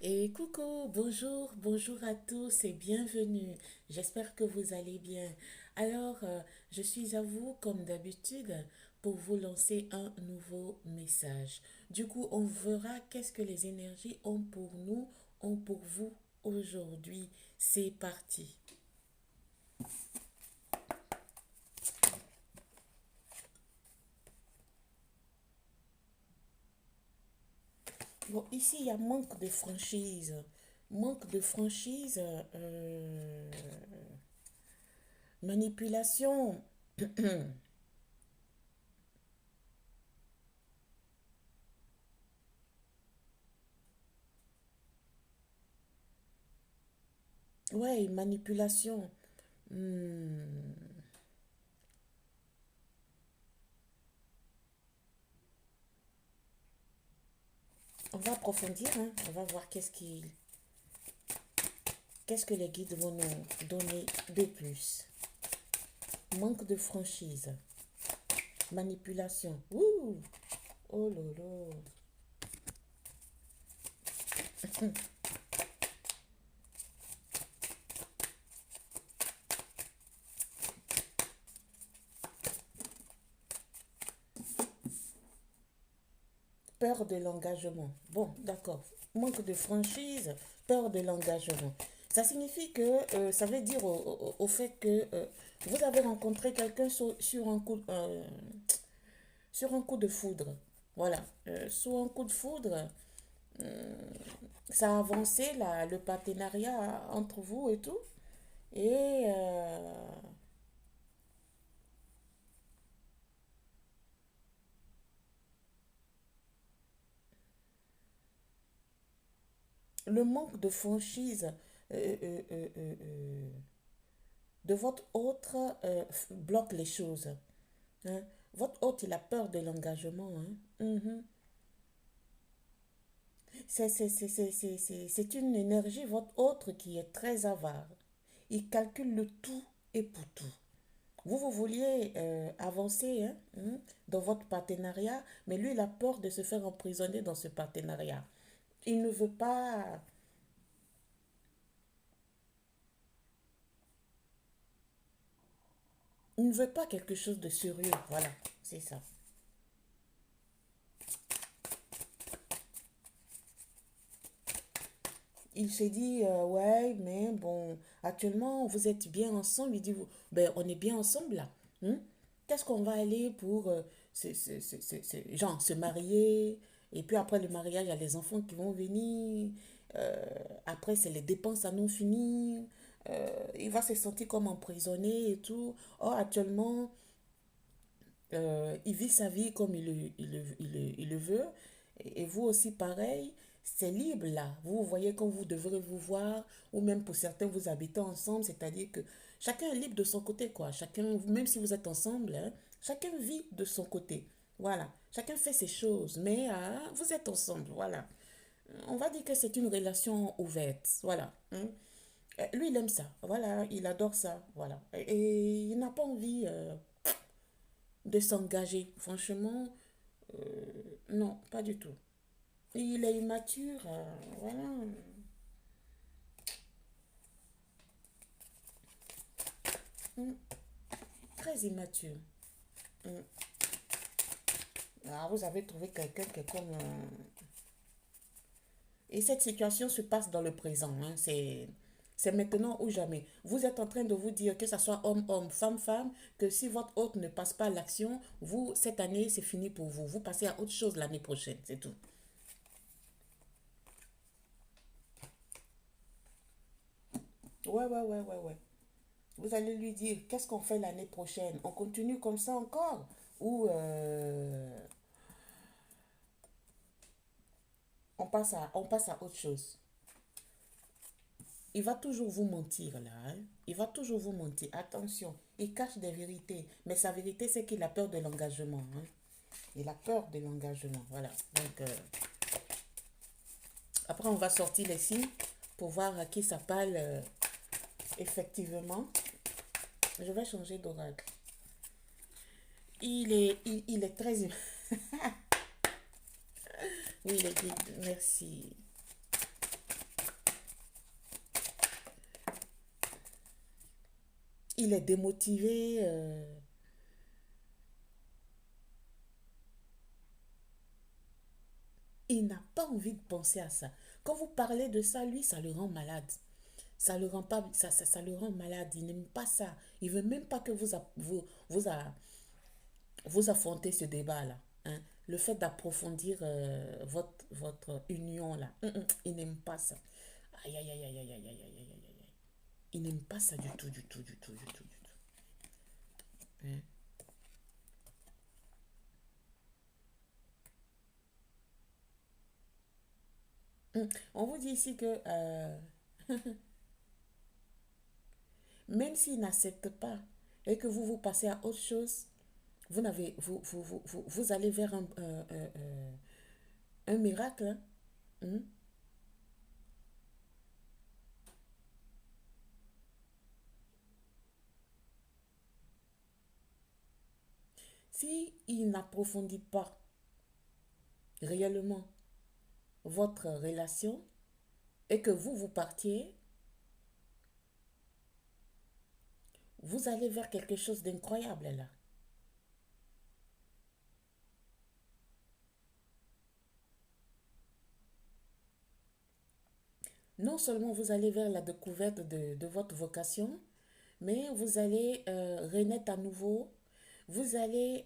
Et coucou, bonjour, bonjour à tous et bienvenue. J'espère que vous allez bien. Alors, je suis à vous comme d'habitude pour vous lancer un nouveau message. Du coup, on verra qu'est-ce que les énergies ont pour nous, ont pour vous aujourd'hui. C'est parti. Bon, ici, il y a manque de franchise. Manque de franchise, manipulation. Ouais, manipulation. Hmm. On va approfondir, hein. On va voir qu'est-ce que les guides vont nous donner de plus. Manque de franchise, manipulation. Ouh, oh lolo. Peur de l'engagement. Bon, d'accord. Manque de franchise, peur de l'engagement. Ça signifie que, ça veut dire au fait que vous avez rencontré quelqu'un sur un coup de foudre. Voilà. Sur un coup de foudre, euh, ça a avancé le partenariat entre vous et tout. Et le manque de franchise euh, euh, euh, euh, euh, de votre autre bloque les choses. Hein. Votre hôte, il a peur de l'engagement. Hein. Mhm. C'est une énergie, votre autre, qui est très avare. Il calcule le tout et pour tout. Vous vouliez avancer hein, dans votre partenariat, mais lui, il a peur de se faire emprisonner dans ce partenariat. Il ne veut pas, il ne veut pas quelque chose de sérieux. Voilà, c'est ça. Il se dit, ouais, mais bon, actuellement, vous êtes bien ensemble. Il dit, ben, on est bien ensemble là. Hein. Qu'est-ce qu'on va aller pour, genre, se marier? Et puis après le mariage, il y a les enfants qui vont venir. Après, c'est les dépenses à non finir. Il va se sentir comme emprisonné et tout. Or, actuellement, il vit sa vie comme il le veut. Et vous aussi, pareil, c'est libre là. Vous voyez quand vous devrez vous voir, ou même pour certains, vous habitez ensemble, c'est-à-dire que chacun est libre de son côté, quoi. Chacun, même si vous êtes ensemble, hein, chacun vit de son côté. Voilà. Chacun fait ses choses, mais vous êtes ensemble, voilà. On va dire que c'est une relation ouverte, voilà. Hein. Lui, il aime ça, voilà. Il adore ça, voilà. Et il n'a pas envie de s'engager. Franchement, non, pas du tout. Il est immature, voilà. Mm, très immature. Mm. Ah, vous avez trouvé quelqu'un qui est comme... Et cette situation se passe dans le présent. Hein. C'est maintenant ou jamais. Vous êtes en train de vous dire que ce soit homme-homme, femme-femme, que si votre hôte ne passe pas à l'action, vous, cette année, c'est fini pour vous. Vous passez à autre chose l'année prochaine, c'est tout. Ouais, ouais, ouais, ouais, ouais. Vous allez lui dire, qu'est-ce qu'on fait l'année prochaine? On continue comme ça encore? Ou on passe à autre chose? Il va toujours vous mentir là. Hein. Il va toujours vous mentir. Attention, il cache des vérités. Mais sa vérité, c'est qu'il a peur de l'engagement. Hein. Il a peur de l'engagement. Voilà. Donc, après, on va sortir les signes pour voir à qui ça parle effectivement. Je vais changer d'oracle. Il est très... Oui, il est guide. Merci. s'il est démotivé, il n'a pas envie de penser à ça. Quand vous parlez de ça, lui, ça le rend malade. Ça le rend pas, ça le rend malade. Il n'aime pas ça. Il veut même pas que vous affrontez ce débat-là. Hein. Le fait d'approfondir votre union là. Il n'aime pas ça. Aïe, aïe, aïe, aïe, aïe, aïe, aïe, aïe, aïe, aïe. Il n'aime pas ça du tout, du tout, du tout, du tout, du tout. Hein. On vous dit ici que même s'il n'accepte pas et que vous passez à autre chose, vous allez vers un miracle. Hein. Hmm. Si il n'approfondit pas réellement votre relation et que vous partiez, vous allez vers quelque chose d'incroyable là. Non seulement vous allez vers la découverte de votre vocation, mais vous allez renaître à nouveau, vous allez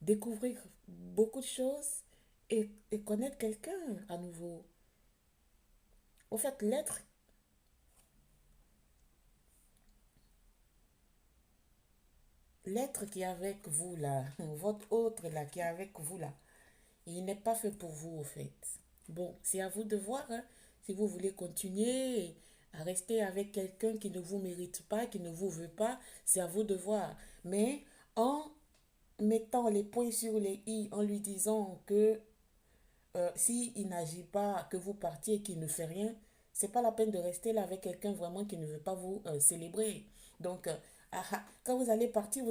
découvrir beaucoup de choses et connaître quelqu'un à nouveau. Au fait, l'être qui est avec vous là, votre autre là qui est avec vous là, il n'est pas fait pour vous au fait. Bon, c'est à vous de voir hein, si vous voulez continuer à rester avec quelqu'un qui ne vous mérite pas, qui ne vous veut pas, c'est à vous de voir. Mais en mettant les points sur les i, en lui disant que s'il n'agit pas, que vous partiez, qu'il ne fait rien, c'est pas la peine de rester là avec quelqu'un vraiment qui ne veut pas vous célébrer. Donc, quand vous allez partir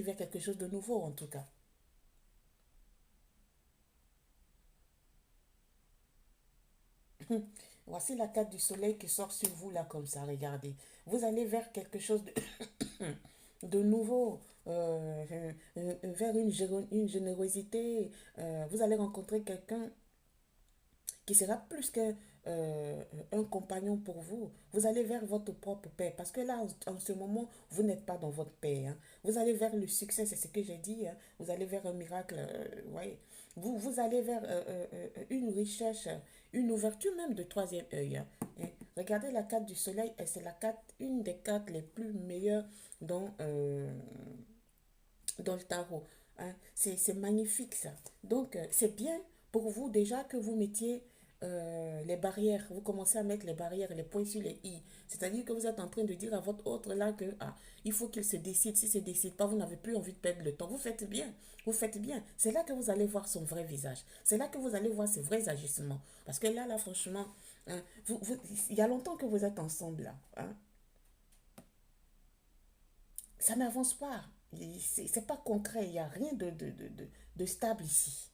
vers quelque chose de nouveau en tout cas. Voici la carte du soleil qui sort sur vous là comme ça, regardez. Vous allez vers quelque chose de nouveau, vers une générosité. Vous allez rencontrer quelqu'un qui sera plus qu'un compagnon pour vous. Vous allez vers votre propre paix. Parce que là, en ce moment, vous n'êtes pas dans votre paix. Hein. Vous allez vers le succès, c'est ce que j'ai dit. Hein. Vous allez vers un miracle. Ouais. Vous allez vers une recherche, une ouverture même de troisième œil. Hein. Et regardez la carte du soleil, et c'est la carte, une des cartes les plus meilleures dans le tarot. Hein. C'est magnifique ça. Donc, c'est bien pour vous déjà que vous mettiez les barrières. Vous commencez à mettre les barrières, les points sur les i. C'est-à-dire que vous êtes en train de dire à votre autre là que il faut qu'il se décide. Si ne se décide pas, vous n'avez plus envie de perdre le temps. Vous faites bien. Vous faites bien. C'est là que vous allez voir son vrai visage. C'est là que vous allez voir ses vrais agissements. Parce que là, franchement, hein, il y a longtemps que vous êtes ensemble là. Hein. Ça n'avance pas. C'est pas concret. Il n'y a rien de stable ici.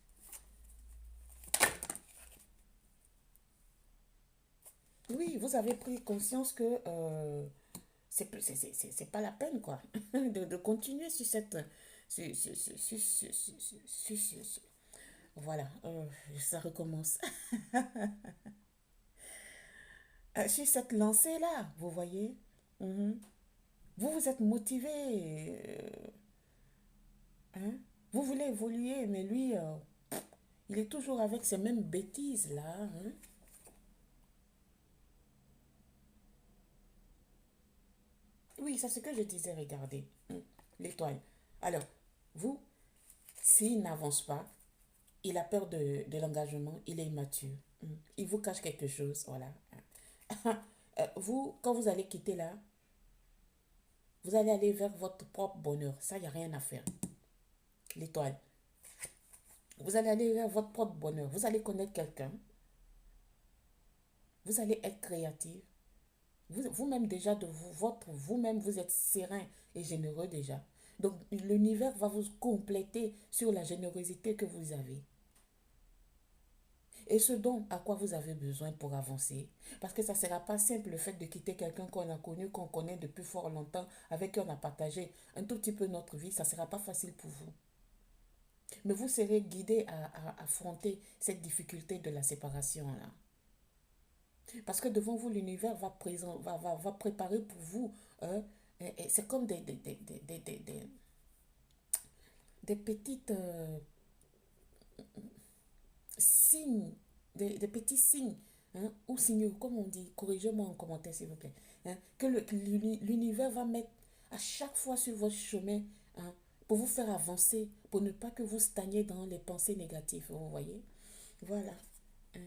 Oui, vous avez pris conscience que c'est pas la peine, quoi, de continuer sur cette. Voilà, ça recommence. Sur cette lancée-là, vous voyez, mhm. Vous vous êtes motivé, hein, vous voulez évoluer, mais lui, il est toujours avec ces mêmes bêtises-là. Hein. Oui, c'est ce que je disais, regardez, l'étoile. Alors, vous, s'il n'avance pas, il a peur de l'engagement, il est immature. Il vous cache quelque chose, voilà. Vous, quand vous allez quitter là, vous allez aller vers votre propre bonheur. Ça, il n'y a rien à faire. L'étoile. Vous allez aller vers votre propre bonheur. Vous allez connaître quelqu'un. Vous allez être créatif. Vous-même déjà, vous-même, vous êtes serein et généreux déjà. Donc, l'univers va vous compléter sur la générosité que vous avez. et ce dont à quoi vous avez besoin pour avancer. Parce que ça ne sera pas simple le fait de quitter quelqu'un qu'on a connu, qu'on connaît depuis fort longtemps, avec qui on a partagé un tout petit peu notre vie. Ça ne sera pas facile pour vous. Mais vous serez guidé à affronter cette difficulté de la séparation-là. Parce que devant vous, l'univers va préparer pour vous. Et c'est comme des petites signes, des petits signes, hein, ou signaux, comme on dit. Corrigez-moi en commentaire, s'il vous plaît. Hein, que l'univers va mettre à chaque fois sur votre chemin, hein, pour vous faire avancer, pour ne pas que vous stagniez dans les pensées négatives. Vous voyez? Voilà. Hein.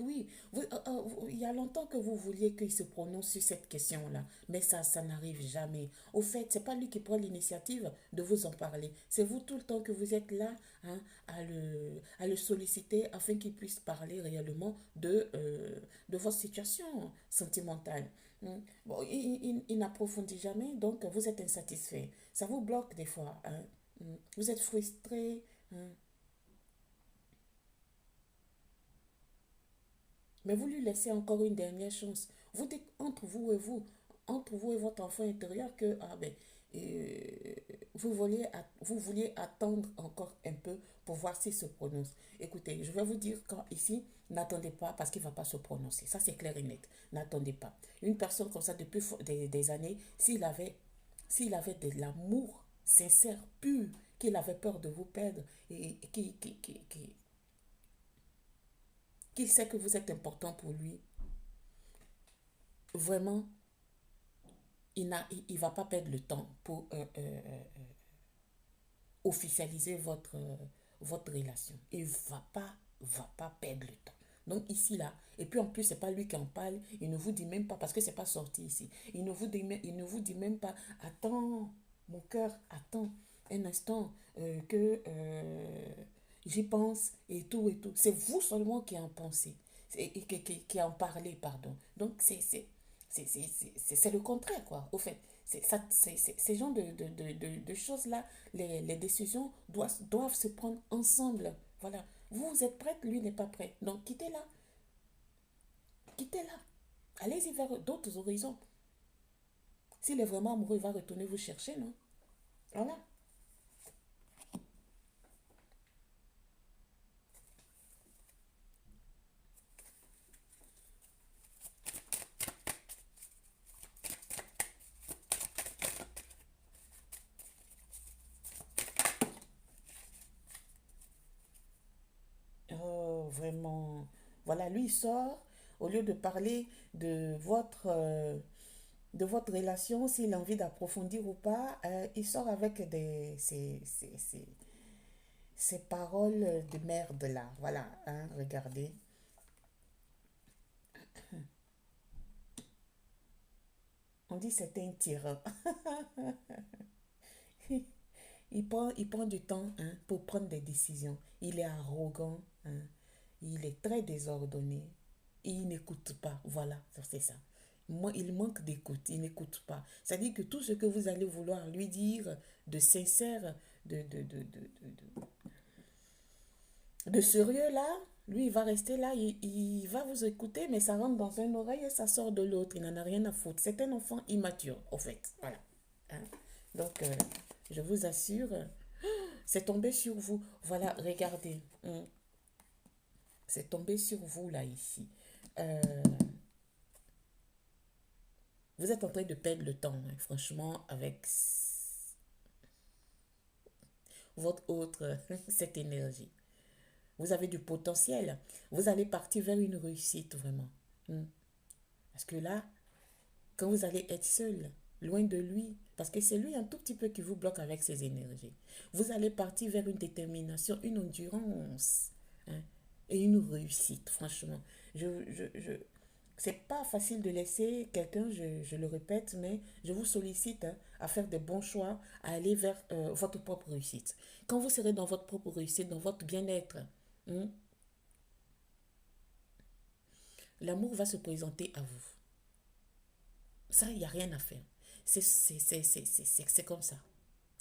Oui, il y a longtemps que vous vouliez qu'il se prononce sur cette question-là, mais ça n'arrive jamais. Au fait, c'est pas lui qui prend l'initiative de vous en parler. C'est vous tout le temps que vous êtes là, hein, à le solliciter afin qu'il puisse parler réellement de votre situation sentimentale. Bon, il n'approfondit jamais, donc vous êtes insatisfait. Ça vous bloque des fois. Hein. Vous êtes frustré. Hein. Mais vous lui laissez encore une dernière chance. Vous dites entre vous et votre enfant intérieur que euh, vous vouliez attendre encore un peu pour voir s'il se prononce. Écoutez, je vais vous dire quand ici, n'attendez pas parce qu'il ne va pas se prononcer. Ça, c'est clair et net. N'attendez pas. Une personne comme ça, depuis des années, s'il avait de l'amour sincère, pur, qu'il avait peur de vous perdre et qu'il sait que vous êtes important pour lui, vraiment, il va pas perdre le temps pour officialiser votre relation. Il va pas perdre le temps. Donc ici, là, et puis en plus, c'est pas lui qui en parle, il ne vous dit même pas, parce que c'est pas sorti ici, il ne vous dit même pas, attends, mon cœur, attends un instant, j'y pense, et tout, et tout. C'est vous seulement qui en pensez, qui en parlez, pardon. Donc c'est le contraire, quoi, au fait. Ces genres de choses-là, les décisions doivent se prendre ensemble. Voilà. Vous êtes prête, lui n'est pas prêt. Donc quittez-la. Quittez-la. Allez-y vers d'autres horizons. S'il est vraiment amoureux, il va retourner vous chercher, non? Voilà. Oh, vraiment. Voilà, lui, il sort. Au lieu de parler de votre relation, s'il a envie d'approfondir ou pas, il sort avec ces paroles de merde là. Voilà, hein, regardez. On dit c'est un tireur. Il prend du temps, hein, pour prendre des décisions. Il est arrogant, hein. Il est très désordonné. Et il n'écoute pas. Voilà, c'est ça. Moi, il manque d'écoute. Il n'écoute pas. C'est-à-dire que tout ce que vous allez vouloir lui dire de sincère, de sérieux là, lui, il va rester là, il va vous écouter, mais ça rentre dans une oreille et ça sort de l'autre. Il n'en a rien à foutre. C'est un enfant immature, au fait. Voilà. Hein. Donc, je vous assure, c'est tombé sur vous. Voilà, regardez. C'est tombé sur vous, là, ici. Euh, vous êtes en train de perdre le temps, hein, franchement, avec votre autre, cette énergie. Vous avez du potentiel. Vous allez partir vers une réussite, vraiment. Hmm. Parce que là, quand vous allez être seul, loin de lui, parce que c'est lui un tout petit peu qui vous bloque avec ses énergies, vous allez partir vers une détermination, une endurance, hein, et une réussite, franchement. C'est pas facile de laisser quelqu'un, je le répète, mais je vous sollicite, hein, à faire des bons choix, à aller vers votre propre réussite. Quand vous serez dans votre propre réussite, dans votre bien-être, hein, l'amour va se présenter à vous. Ça, il n'y a rien à faire. C'est comme ça.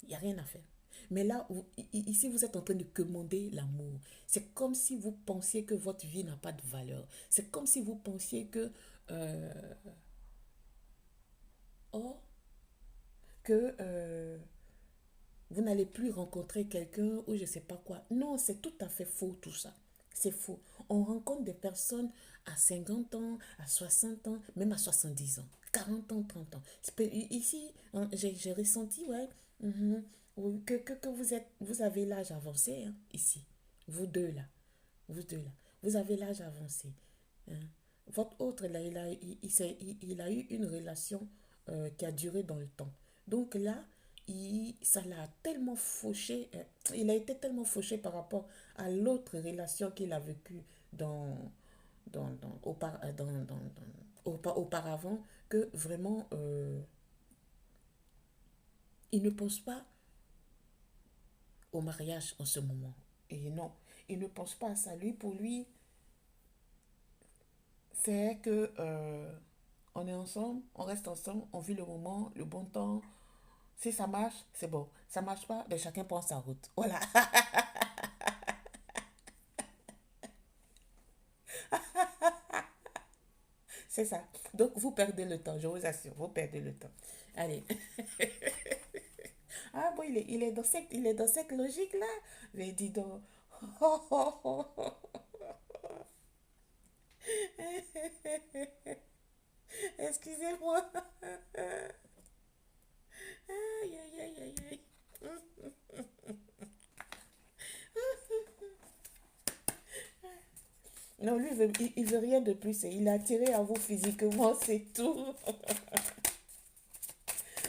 Il n'y a rien à faire. Mais là, ici, vous êtes en train de commander l'amour. C'est comme si vous pensiez que votre vie n'a pas de valeur. C'est comme si vous pensiez que, euh, oh, que vous n'allez plus rencontrer quelqu'un ou je ne sais pas quoi. Non, c'est tout à fait faux tout ça. C'est faux. On rencontre des personnes à 50 ans, à 60 ans, même à 70 ans, 40 ans, 30 ans. Ici, hein, j'ai ressenti, ouais, mhm, oui, que vous avez l'âge avancé, hein, ici. Vous deux là. Vous deux là. Vous avez l'âge avancé. Hein. Votre autre là, il a eu une relation qui a duré dans le temps. Donc là, ça l'a tellement fauché, il a été tellement fauché par rapport à l'autre relation qu'il a vécue dans, auparavant que vraiment, il ne pense pas au mariage en ce moment. Et non, il ne pense pas à ça. Lui, pour lui, c'est que on est ensemble, on reste ensemble, on vit le moment, le bon temps. Si ça marche, c'est bon. Ça marche pas, ben chacun prend sa route. Voilà, c'est ça. Donc vous perdez le temps, je vous assure, vous perdez le temps. Allez. Ah bon, il est dans cette logique-là. Mais dis donc. Excusez-moi. Aïe, aïe, aïe, aïe, aïe. Non, lui, il veut rien de plus. Il est attiré à vous physiquement, c'est tout.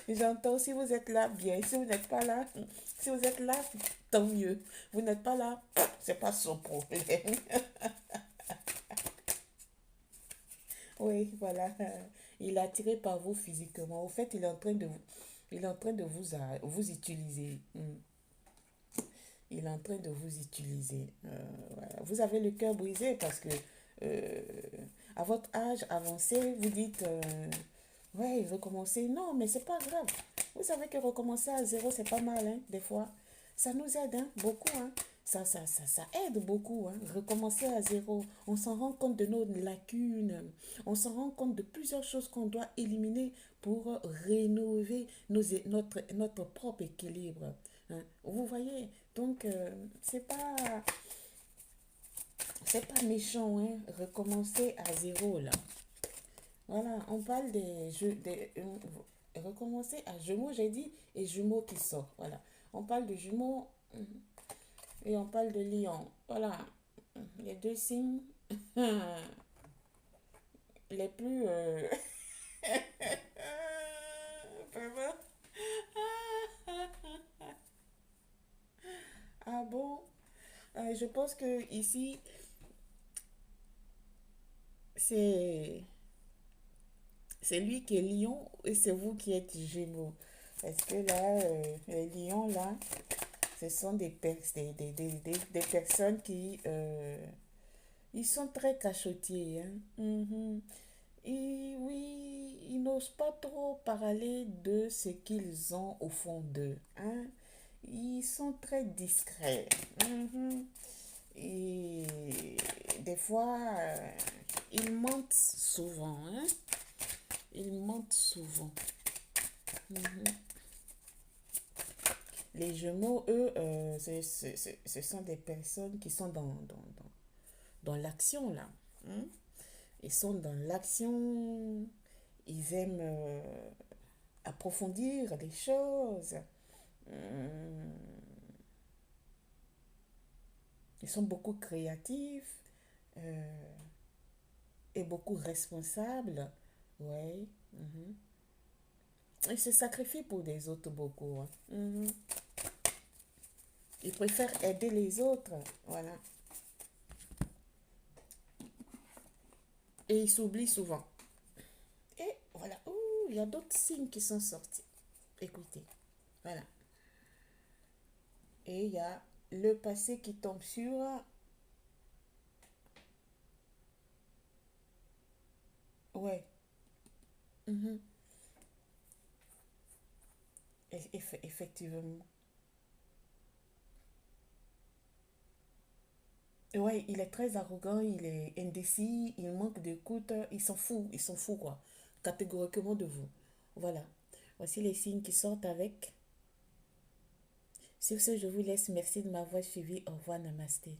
J'entends, si vous êtes là, bien. Si vous n'êtes pas là, si vous êtes là, tant mieux. Vous n'êtes pas là, c'est pas son problème. Oui, voilà. Il est attiré par vous physiquement. Au fait, il est en train de vous utiliser. Il est en train de vous utiliser. Voilà. Vous avez le cœur brisé parce que euh, à votre âge avancé, vous dites ouais, recommencer. Non, mais c'est pas grave. Vous savez que recommencer à zéro, c'est pas mal, hein, des fois. Ça nous aide, hein, beaucoup, hein. Ça aide beaucoup, hein, recommencer à zéro. On s'en rend compte de nos lacunes. On s'en rend compte de plusieurs choses qu'on doit éliminer pour rénover notre propre équilibre. Hein. Vous voyez, donc c'est pas méchant, hein, recommencer à zéro là. Voilà, on parle des jeux, recommencer à jumeaux, j'ai dit, et jumeaux qui sort. Voilà, on parle de jumeaux et on parle de lion. Voilà, les deux signes les plus. Vraiment. Ah bon? Je pense que ici, c'est c'est lui qui est lion et c'est vous qui êtes gémeaux. Parce que là, les lions, là, ce sont des personnes qui ils sont très cachotiers. Hein. Mhm. Et oui, ils n'osent pas trop parler de ce qu'ils ont au fond d'eux. Hein. Ils sont très discrets. Mhm. Et des fois, ils mentent souvent. Hein. Ils mentent souvent. Mhm. Les Gémeaux, eux, ce sont des personnes qui sont dans l'action, là. Hein. Ils sont dans l'action. Ils aiment approfondir les choses. Hum, Ils sont beaucoup créatifs et beaucoup responsables. Ouais. Mhm. Ils se sacrifient pour des autres beaucoup. Hein. Mhm. Ils préfèrent aider les autres. Voilà. Et ils s'oublient souvent. Et voilà. Ouh, il y a d'autres signes qui sont sortis. Écoutez. Voilà. Et il y a le passé qui tombe sur. Ouais. Mhm. Effectivement. Ouais, il est très arrogant, il est indécis, il manque d'écoute, il s'en fout quoi, catégoriquement de vous. Voilà. Voici les signes qui sortent avec. Sur ce, je vous laisse. Merci de m'avoir suivi. Au revoir, namasté.